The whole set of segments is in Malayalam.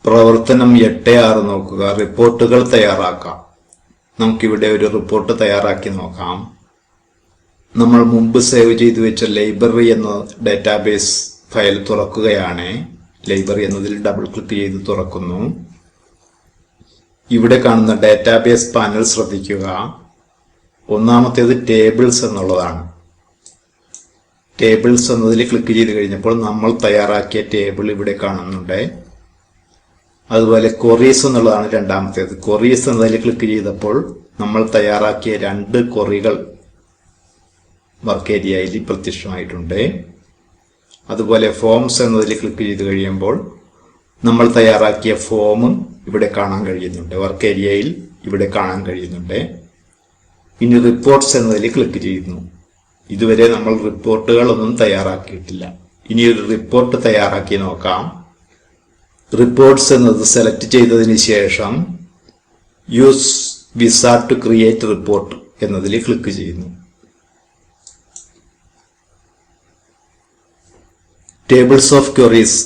പ്രവർത്തനം 8.6 നോക്കുക. റിപ്പോർട്ടുകൾ തയ്യാറാക്കാം. നമുക്കിവിടെ ഒരു റിപ്പോർട്ട് തയ്യാറാക്കി നോക്കാം. നമ്മൾ മുമ്പ് സേവ് ചെയ്തു വെച്ച ലൈബ്രറി എന്ന ഡാറ്റാബേസ് ഫയൽ തുറക്കുകയാണ്. ലൈബ്രറി എന്നതിൽ ഡബിൾ ക്ലിക്ക് ചെയ്ത് തുറക്കുന്നു. ഇവിടെ കാണുന്ന ഡാറ്റാബേസ് പാനൽ ശ്രദ്ധിക്കുക. ഒന്നാമത്തേത് ടേബിൾസ് എന്നുള്ളതാണ്. ടേബിൾസ് എന്നതിൽ ക്ലിക്ക് ചെയ്ത് കഴിഞ്ഞപ്പോൾ നമ്മൾ തയ്യാറാക്കിയ ടേബിൾ ഇവിടെ കാണുന്നുണ്ട്. അതുപോലെ ക്വറീസ് എന്നുള്ളതാണ് രണ്ടാമത്തേത്. ക്വറീസ് എന്നതിൽ ക്ലിക്ക് ചെയ്തപ്പോൾ നമ്മൾ തയ്യാറാക്കിയ 2 ക്വറികൾ വർക്ക് ഏരിയയിൽ പ്രത്യക്ഷമായിട്ടുണ്ട്. അതുപോലെ ഫോംസ് എന്നതിൽ ക്ലിക്ക് ചെയ്ത് കഴിയുമ്പോൾ നമ്മൾ തയ്യാറാക്കിയ ഫോം ഇവിടെ കാണാൻ കഴിയുന്നുണ്ട്. വർക്ക് ഏരിയയിൽ ഇവിടെ കാണാൻ കഴിയുന്നുണ്ട്. ഇനി റിപ്പോർട്ട്സ് എന്നതിൽ ക്ലിക്ക് ചെയ്യുന്നു. ഇതുവരെ നമ്മൾ റിപ്പോർട്ടുകളൊന്നും തയ്യാറാക്കിയിട്ടില്ല. ഇനി ഒരു റിപ്പോർട്ട് തയ്യാറാക്കി നോക്കാം. റിപ്പോർട്ട്സ് എന്നത് സെലക്ട് ചെയ്തതിന് ശേഷം use wizard to create report എന്നതിൽ ക്ലിക്ക് ചെയ്യുന്നു. ടേബിൾസ് ഓഫ് ക്വറീസ്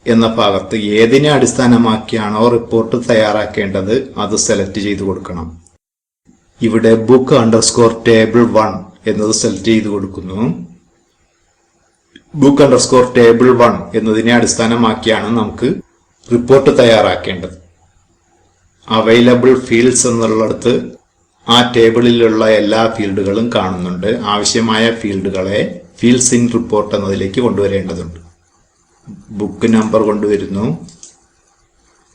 എന്ന ഭാഗത്ത് ഏതിനെ അടിസ്ഥാനമാക്കിയാണോ റിപ്പോർട്ട് തയ്യാറാക്കേണ്ടത് അത് സെലക്ട് ചെയ്ത് കൊടുക്കണം. ഇവിടെ ബുക്ക് അണ്ടർസ്കോർ ടേബിൾ 1 എന്നത് സെലക്ട് ചെയ്ത് കൊടുക്കുന്നു. ബുക്ക് അണ്ടർസ്കോർ ടേബിൾ 1 എന്നതിനെ അടിസ്ഥാനമാക്കിയാണ് നമുക്ക് റിപ്പോർട്ട് തയ്യാറാക്കേണ്ടത്. അവൈലബിൾ ഫീൽഡ്സ് എന്നുള്ളിടത്ത് ആ ടേബിളിലുള്ള എല്ലാ ഫീൽഡുകളും കാണുന്നുണ്ട്. ആവശ്യമായ ഫീൽഡുകളെ ഫീൽഡ്സ് ഇൻ റിപ്പോർട്ട് എന്നതിലേക്ക് കൊണ്ടുവരേണ്ടതുണ്ട്. ബുക്ക് നമ്പർ കൊണ്ടുവരുന്നു,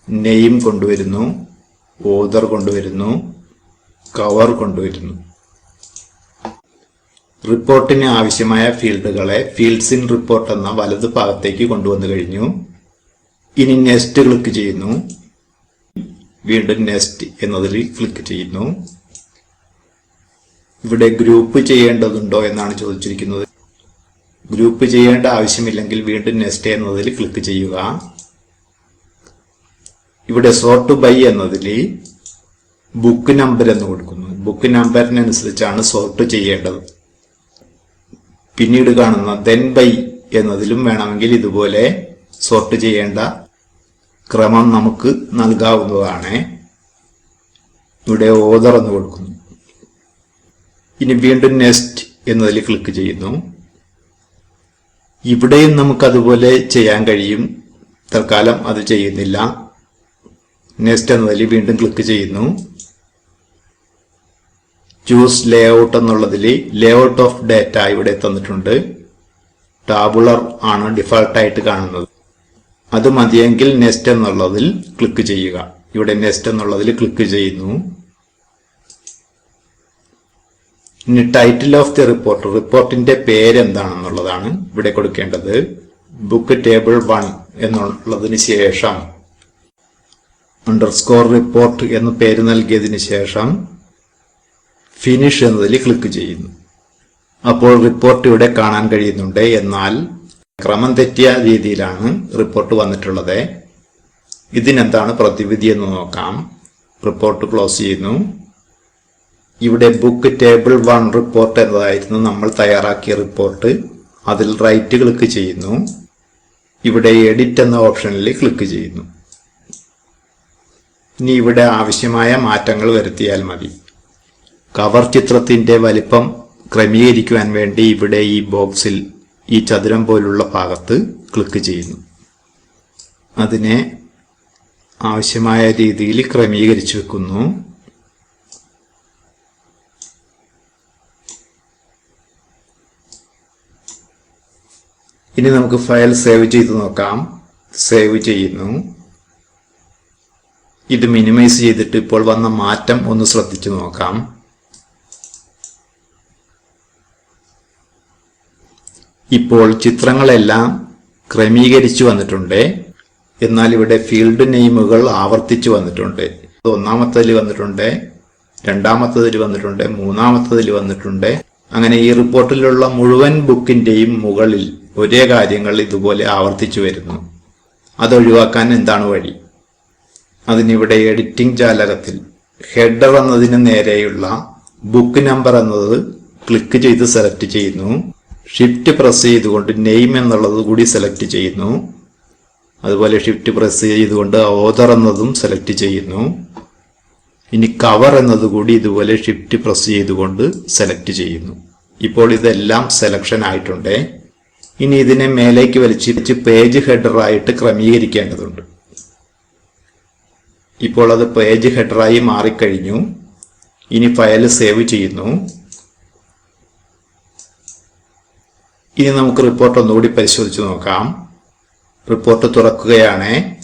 നെയിം കൊണ്ടുവരുന്നു, ഓതർ കൊണ്ടുവരുന്നു, കവർ കൊണ്ടുവരുന്നു. റിപ്പോർട്ടിന് ആവശ്യമായ ഫീൽഡുകളെ ഫീൽഡ്സ് ഇൻ റിപ്പോർട്ട് എന്ന വലത് ഭാഗത്തേക്ക് കൊണ്ടുവന്നു കഴിഞ്ഞു. ഇനി നെക്സ്റ്റ് ക്ലിക്ക് ചെയ്യുന്നു. വീണ്ടും നെക്സ്റ്റ് എന്നതിൽ ക്ലിക്ക് ചെയ്യുന്നു. ഇവിടെ ഗ്രൂപ്പ് ചെയ്യേണ്ടതുണ്ടോ എന്നാണ് ചോദിച്ചിരിക്കുന്നത്. ഗ്രൂപ്പ് ചെയ്യേണ്ട ആവശ്യമില്ലെങ്കിൽ വീണ്ടും നെക്സ്റ്റ് എന്നതിൽ ക്ലിക്ക് ചെയ്യുക. ഇവിടെ സോർട്ട് ബൈ എന്നതിൽ ബുക്ക് നമ്പർ എന്ന് കൊടുക്കുന്നു. ബുക്ക് നമ്പറിനനുസരിച്ചാണ് സോർട്ട് ചെയ്യേണ്ടത്. പിന്നീട് കാണുന്ന ദെൻ ബൈ എന്നതിലും വേണമെങ്കിൽ ഇതുപോലെ സോർട്ട് ചെയ്യേണ്ട ക്രമം നമുക്ക് നൽകാവുന്നതാണ്. ഇവിടെ ഓർഡർ എന്ന് കൊടുക്കുന്നു. ഇനി വീണ്ടും നെക്സ്റ്റ് എന്നതിൽ ക്ലിക്ക് ചെയ്യുന്നു. ഇവിടെയും നമുക്ക് അതുപോലെ ചെയ്യാൻ കഴിയും. തൽക്കാലം അത് ചെയ്യുന്നില്ല. നെക്സ്റ്റ് എന്നതിൽ വീണ്ടും ക്ലിക്ക് ചെയ്യുന്നു. ചൂസ് ലേഔട്ട് എന്നുള്ളതിൽ ലേഔട്ട് ഓഫ് ഡാറ്റ ഇവിടെ തന്നിട്ടുണ്ട്. ടാബുലർ ആണ് ഡിഫാൾട്ടായിട്ട് കാണുന്നത്. അത് മതിയെങ്കിൽ നെക്സ്റ്റ് എന്നുള്ളതിൽ ക്ലിക്ക് ചെയ്യുക. ഇവിടെ നെക്സ്റ്റ് എന്നുള്ളതിൽ ക്ലിക്ക് ചെയ്യുന്നു. ഇനി ടൈറ്റിൽ ഓഫ് ദി റിപ്പോർട്ട്, റിപ്പോർട്ടിന്റെ പേരെന്താണെന്നുള്ളതാണ് ഇവിടെ കൊടുക്കേണ്ടത്. ബുക്ക് ടേബിൾ 1 എന്നുള്ളതിന് ശേഷം അണ്ടർസ്കോർ റിപ്പോർട്ട് എന്ന് പേര് നൽകിയതിന് ശേഷം ഫിനിഷ് എന്നതിൽ ക്ലിക്ക് ചെയ്യുന്നു. അപ്പോൾ റിപ്പോർട്ട് ഇവിടെ കാണാൻ കഴിയുന്നുണ്ട്. എന്നാൽ ക്രമം തെറ്റിയ രീതിയിലാണ് റിപ്പോർട്ട് വന്നിട്ടുള്ളത്. ഇതിനെന്താണ് പ്രതിവിധി എന്ന് നോക്കാം. റിപ്പോർട്ട് ക്ലോസ് ചെയ്യുന്നു. ഇവിടെ ബുക്ക് ടേബിൾ 1 റിപ്പോർട്ട് എന്നതായിരുന്നു നമ്മൾ തയ്യാറാക്കിയ റിപ്പോർട്ട്. അതിൽ റൈറ്റ് ക്ലിക്ക് ചെയ്യുന്നു. ഇവിടെ എഡിറ്റ് എന്ന ഓപ്ഷനിൽ ക്ലിക്ക് ചെയ്യുന്നു. ഇനി ഇവിടെ ആവശ്യമായ മാറ്റങ്ങൾ വരുത്തിയാൽ മതി. കവർ ചിത്രത്തിന്റെ വലിപ്പം ക്രമീകരിക്കുവാൻ വേണ്ടി ഇവിടെ ഈ ബോക്സിൽ ഈ ചതുരം പോലുള്ള ഭാഗത്ത് ക്ലിക്ക് ചെയ്യുന്നു. അതിനെ ആവശ്യമായ രീതിയിൽ ക്രമീകരിച്ചു വെക്കുന്നു. ഇനി നമുക്ക് ഫയൽ സേവ് ചെയ്ത് നോക്കാം. സേവ് ചെയ്യുന്നു. ഇത് മിനിമൈസ് ചെയ്തിട്ട് ഇപ്പോൾ വന്ന മാറ്റം ഒന്ന് ശ്രദ്ധിച്ചു നോക്കാം. ഇപ്പോൾ ചിത്രങ്ങളെല്ലാം ക്രമീകരിച്ചു വന്നിട്ടുണ്ട്. എന്നാൽ ഇവിടെ ഫീൽഡ് നെയിമുകൾ ആവർത്തിച്ചു വന്നിട്ടുണ്ട്. ഒന്നാമത്തതിൽ വന്നിട്ടുണ്ട്, രണ്ടാമത്തതിൽ വന്നിട്ടുണ്ട്, മൂന്നാമത്തതിൽ വന്നിട്ടുണ്ട്. അങ്ങനെ ഈ റിപ്പോർട്ടിലുള്ള മുഴുവൻ ബുക്കിന്റെയും മുകളിൽ ഒരേ കാര്യങ്ങൾ ഇതുപോലെ ആവർത്തിച്ചു വരുന്നു. അതൊഴിവാക്കാൻ എന്താണ് വഴി? അതിനിവിടെ എഡിറ്റിംഗ് ജാലകത്തിൽ ഹെഡർ എന്നതിന് നേരെയുള്ള ബുക്ക് നമ്പർ എന്നത് ക്ലിക്ക് ചെയ്ത് സെലക്ട് ചെയ്യുന്നു. ഷിഫ്റ്റ് പ്രസ് ചെയ്തുകൊണ്ട് നെയിം എന്നുള്ളത് കൂടി സെലക്ട് ചെയ്യുന്നു. അതുപോലെ ഷിഫ്റ്റ് പ്രസ് ചെയ്തുകൊണ്ട് ഓതർ എന്നതും സെലക്ട് ചെയ്യുന്നു. ഇനി കവർ എന്നതുകൂടി ഇതുപോലെ ഷിഫ്റ്റ് പ്രസ് ചെയ്തുകൊണ്ട് സെലക്ട് ചെയ്യുന്നു. ഇപ്പോൾ ഇതെല്ലാം സെലക്ഷൻ ആയിട്ടുണ്ട്. ഇനി ഇതിനെ മേലേക്ക് വലിച്ച് പേജ് ഹെഡറായിട്ട് ക്രമീകരിക്കേണ്ടതുണ്ട്. ഇപ്പോൾ അത് പേജ് ഹെഡറായി മാറിക്കഴിഞ്ഞു. ഇനി ഫയൽ സേവ് ചെയ്യുന്നു. ഇനി നമുക്ക് റിപ്പോർട്ട് ഒന്നുകൂടി പരിശോധിച്ച് നോക്കാം. റിപ്പോർട്ട് തുറക്കുകയാണ്.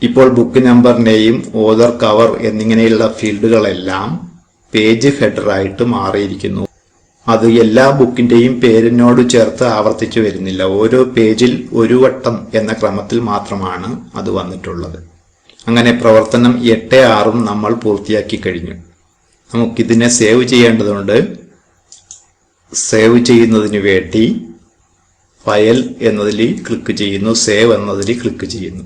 ഇപ്പോൾ book number, name, author, cover എന്നിങ്ങനെയുള്ള ഫീൽഡുകളെല്ലാം പേജ് ഹെഡറായിട്ട് മാറിയിരിക്കുന്നു. അത് എല്ലാ ബുക്കിന്റെയും പേരിനോട് ചേർത്ത് ആവർത്തിച്ചു വരുന്നില്ല. ഓരോ പേജിൽ ഒരു വട്ടം എന്ന ക്രമത്തിൽ മാത്രമാണ് അത് വന്നിട്ടുള്ളത്. അങ്ങനെ പ്രവർത്തനം 8.6 നമ്മൾ പൂർത്തിയാക്കി കഴിഞ്ഞു. നമുക്കിതിനെ സേവ് ചെയ്യേണ്ടതുണ്ട്. സേവ് ചെയ്യുന്നതിന് വേണ്ടി ഫയൽ എന്നതിൽ ക്ലിക്ക് ചെയ്യുന്നു, സേവ് എന്നതിൽ ക്ലിക്ക് ചെയ്യുന്നു.